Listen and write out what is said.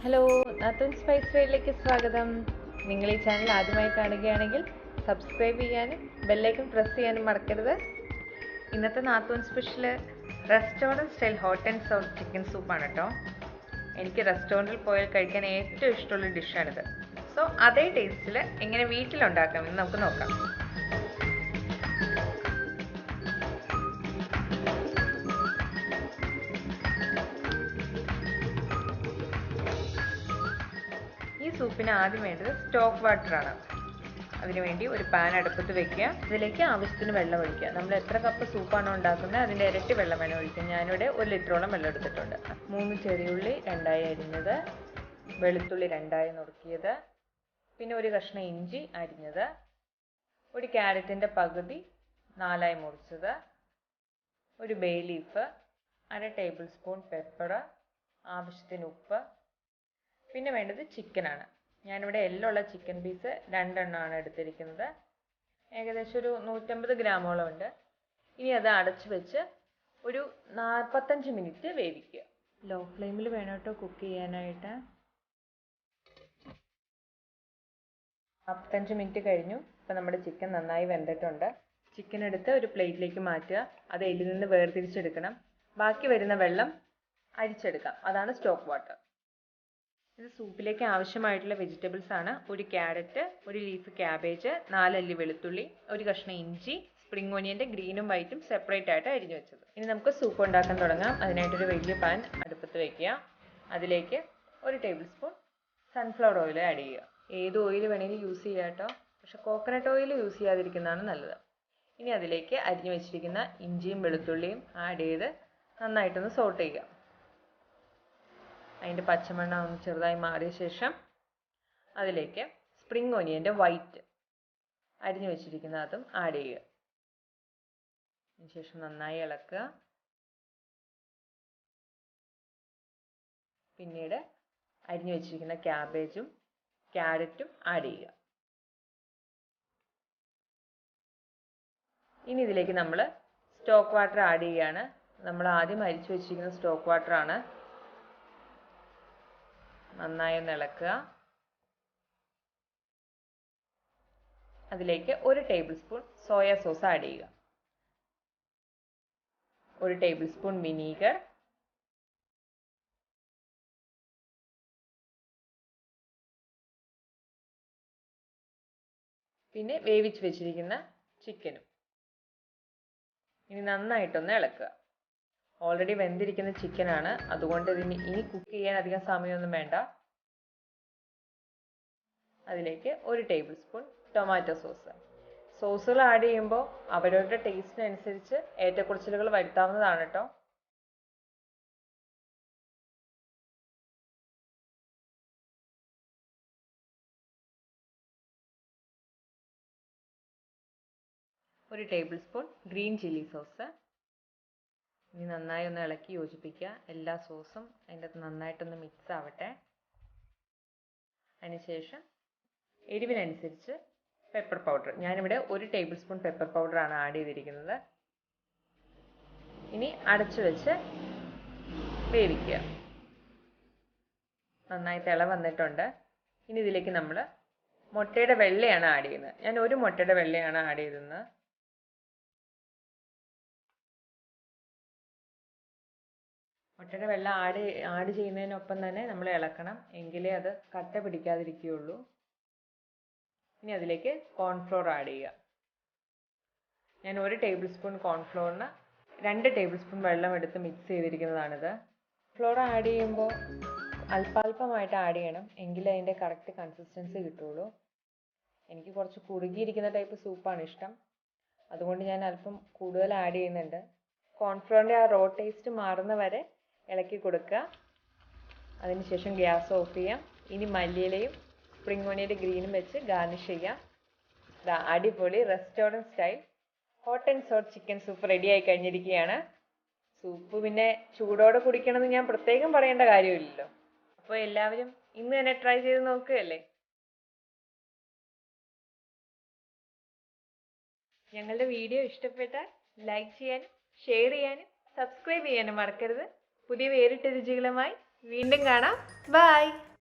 Hello, നാത്തൂൻ spice വേയിലേക്ക് സ്വാഗതം. നിങ്ങൾ ഈ ചാനൽ ആദ്യമായി കാണുകയാണെങ്കിൽ സബ്സ്ക്രൈബ് ചെയ്യാനും ബെല്ലൈക്കൺ പ്രസ് ചെയ്യാനും മറക്കരുത്. ഇന്നത്തെ നാത്തൂൻ special restaurant style hot and sour chicken സൂപ്പാണ് കേട്ടോ. എനിക്ക് റെസ്റ്റോറൻറ്റിൽ പോയാൽ കഴിക്കാൻ ഏറ്റവും ഇഷ്ടമുള്ള ഡിഷാണിത്. സോ അതേ ടേസ്റ്റിൽ എങ്ങനെ വീട്ടിലുണ്ടാക്കാമെന്ന് നമുക്ക് നോക്കാം. ഈ സൂപ്പിന് ആദ്യം വേണ്ടത് സ്റ്റോക്ക് വാട്ടറാണ്. അതിനുവേണ്ടി ഒരു പാൻ അടുപ്പത്ത് വെക്കുക. അതിലേക്ക് ആവശ്യത്തിന് വെള്ളം ഒഴിക്കുക. നമ്മൾ എത്ര കപ്പ് സൂപ്പാണോ ഉണ്ടാക്കുന്നത് അതിൻ്റെ ഇരട്ടി വെള്ളം വേണം ഒഴിക്കുക. ഞാനിവിടെ 1 ലിറ്ററോളം വെള്ളം എടുത്തിട്ടുണ്ട്. 3 ചെറിയുള്ളി 2 അരിഞ്ഞത്, വെളുത്തുള്ളി 2 നുറുക്കിയത്, പിന്നെ ഒരു കഷ്ണം ഇഞ്ചി അരിഞ്ഞത്, ഒരു ക്യാരറ്റിൻ്റെ പകുതി 4 മുറിച്ചത്, ഒരു bay leaf, 1/2 table spoon pepper, ആവശ്യത്തിന് ഉപ്പ്. പിന്നെ വേണ്ടത് ചിക്കനാണ്. ഞാനിവിടെ എല്ലുള്ള ചിക്കൻ പീസ് 2 എണ്ണമാണ് എടുത്തിരിക്കുന്നത്. ഏകദേശം ഒരു 150 ഗ്രാമോളം ഉണ്ട്. ഇനി അത് അടച്ചു വെച്ച് ഒരു 45 മിനിറ്റ് വേവിക്കുക. ലോ ഫ്ലെയിമിൽ വേണം കേട്ടോ കുക്ക് ചെയ്യാനായിട്ട്. 45 മിനിറ്റ് കഴിഞ്ഞു. ഇപ്പം നമ്മുടെ ചിക്കൻ നന്നായി വെന്തിട്ടുണ്ട്. ചിക്കൻ എടുത്ത് ഒരു പ്ലേറ്റിലേക്ക് മാറ്റുക. അത് എല്ലിൽ നിന്ന് വേർതിരിച്ചെടുക്കണം. ബാക്കി വരുന്ന വെള്ളം അരിച്ചെടുക്കാം. അതാണ് സ്റ്റോക്ക് വാട്ടർ. ഇത് സൂപ്പിലേക്ക് ആവശ്യമായിട്ടുള്ള വെജിറ്റബിൾസ് ആണ്. ഒരു ക്യാരറ്റ്, ഒരു ലീഫ് ക്യാബേജ്, 4 അല്ലി വെളുത്തുള്ളി, ഒരു കഷ്ണം ഇഞ്ചി, സ്പ്രിംഗ് ഓനിയൻ്റെ ഗ്രീനും വൈറ്റും സെപ്പറേറ്റ് ആയിട്ട് അരിഞ്ഞു വെച്ചത്. ഇനി നമുക്ക് സൂപ്പ് ഉണ്ടാക്കാൻ തുടങ്ങാം. അതിനായിട്ടൊരു വലിയ പാൻ അടുപ്പത്ത് വയ്ക്കുക. അതിലേക്ക് 1 table spoon sunflower oil add ചെയ്യുക. ഏത് ഓയിൽ വേണമെങ്കിലും യൂസ് ചെയ്യാം കേട്ടോ. പക്ഷെ കോക്കനട്ട് ഓയിൽ യൂസ് ചെയ്യാതിരിക്കുന്നതാണ് നല്ലത്. ഇനി അതിലേക്ക് അരിഞ്ഞു വെച്ചിരിക്കുന്ന ഇഞ്ചിയും വെളുത്തുള്ളിയും ആഡ് ചെയ്ത് നന്നായിട്ടൊന്ന് സോട്ട് ചെയ്യുക. അതിൻ്റെ പച്ചമണം ഒന്ന് ചെറുതായി മാറിയ ശേഷം അതിലേക്ക് സ്പ്രിംഗ് ഓനിയൻ്റെ വൈറ്റ് അരിഞ്ഞു വെച്ചിരിക്കുന്ന അതും ആഡ് ചെയ്യുക. അതിനുശേഷം നന്നായി ഇളക്കുക. പിന്നീട് അരിഞ്ഞു വെച്ചിരിക്കുന്ന ക്യാബേജും ക്യാരറ്റും ആഡ് ചെയ്യുക. ഇനി ഇതിലേക്ക് നമ്മൾ സ്റ്റോക്ക് വാട്ടർ ആഡ് ചെയ്യുകയാണ്. നമ്മൾ ആദ്യം അരിച്ചു വെച്ചിരിക്കുന്ന സ്റ്റോക്ക് വാട്ടറാണ്. നന്നായി ഒന്ന് ഇളക്കുക. അതിലേക്ക് 1 table spoon soya sauce add ചെയ്യുക. 1 ടേബിൾ സ്പൂൺ വിനീഗർ, പിന്നെ വേവിച്ച് വെച്ചിരിക്കുന്ന ചിക്കനും. ഇനി നന്നായിട്ടൊന്ന് ഇളക്കുക. ഓൾറെഡി വെന്തിരിക്കുന്ന ചിക്കനാണ്, അതുകൊണ്ട് ഇനി കുക്ക് ചെയ്യാൻ അധികം സമയമൊന്നും വേണ്ട. അതിലേക്ക് 1 ടേബിൾ സ്പൂൺ ടൊമാറ്റോ സോസ്. സോസുകൾ ആഡ് ചെയ്യുമ്പോൾ അവരവരുടെ ടേസ്റ്റിനനുസരിച്ച് ഏറ്റക്കുറച്ചിലുകൾ വരുത്താവുന്നതാണ് കേട്ടോ. ഒരു tablespoon green chilli sauce. ഇനി നന്നായി ഒന്ന് ഇളക്കി യോജിപ്പിക്കുക. എല്ലാ സോസും അതിൻ്റെ അകത്ത് നന്നായിട്ടൊന്ന് മിക്സ് ആവട്ടെ. അതിനുശേഷം എരിവിനനുസരിച്ച് പെപ്പർ പൗഡർ. ഞാനിവിടെ 1 ടേബിൾ സ്പൂൺ പെപ്പർ പൗഡറാണ് ആഡ് ചെയ്തിരിക്കുന്നത്. ഇനി അടച്ചു വെച്ച് വേവിക്കുക. നന്നായി തിള വന്നിട്ടുണ്ട്. ഇനി ഇതിലേക്ക് നമ്മൾ മുട്ടയുടെ വെള്ളയാണ് ആഡ് ചെയ്യുന്നത്. ഞാൻ 1 മുട്ടയുടെ വെള്ളയാണ് ആഡ് ചെയ്തത്. മുട്ടയുടെ വെള്ളം ആഡ് ചെയ്യുന്നതിനൊപ്പം തന്നെ നമ്മൾ ഇളക്കണം. എങ്കിലേ അത് കട്ട പിടിക്കാതിരിക്കുകയുള്ളൂ. ഇനി അതിലേക്ക് കോൺഫ്ലോർ ആഡ് ചെയ്യുക. ഞാൻ 1 ടേബിൾ സ്പൂൺ കോൺഫ്ലോറിന് 2 ടേബിൾ സ്പൂൺ വെള്ളം എടുത്ത് മിക്സ് ചെയ്തിരിക്കുന്നതാണിത്. ഫ്ലോർ ആഡ് ചെയ്യുമ്പോൾ അല്പാൽപമായിട്ട് ആഡ് ചെയ്യണം. എങ്കിലേ അതിൻ്റെ കറക്റ്റ് കൺസിസ്റ്റൻസി കിട്ടുള്ളൂ. എനിക്ക് കുറച്ച് കുറുകിയിരിക്കുന്ന ടൈപ്പ് സൂപ്പാണ് ഇഷ്ടം. അതുകൊണ്ട് ഞാൻ അല്പം കൂടുതൽ ആഡ് ചെയ്യുന്നുണ്ട്. കോൺഫ്ലോറിൻ്റെ ആ റോ ടേസ്റ്റ് മാറുന്ന വരെ ഇളക്കി കൊടുക്കുക. അതിനുശേഷം ഗ്യാസ് ഓഫ് ചെയ്യാം. ഇനി മല്ലിയിലയും സ്പ്രിംഗ് ഓനിയൻ്റെ ഗ്രീനും വെച്ച് ഗാർണിഷ് ചെയ്യാം. അടിപൊളി restaurant style hot and sour chicken soup ready ആയി കഴിഞ്ഞിരിക്കുകയാണ്. സൂപ്പ് പിന്നെ ചൂടോടെ കുടിക്കണമെന്ന് ഞാൻ പ്രത്യേകം പറയേണ്ട കാര്യമില്ലല്ലോ. അപ്പോൾ എല്ലാവരും ഇന്ന് തന്നെ ട്രൈ ചെയ്ത് നോക്കുകയല്ലേ. ഞങ്ങളുടെ വീഡിയോ ഇഷ്ടപ്പെട്ടാൽ ലൈക്ക് ചെയ്യാനും ഷെയർ ചെയ്യാനും സബ്സ്ക്രൈബ് ചെയ്യാനും മറക്കരുത്. പുതിയ വേറിട്ട രുചികളുമായി വീണ്ടും കാണാം. ബൈ.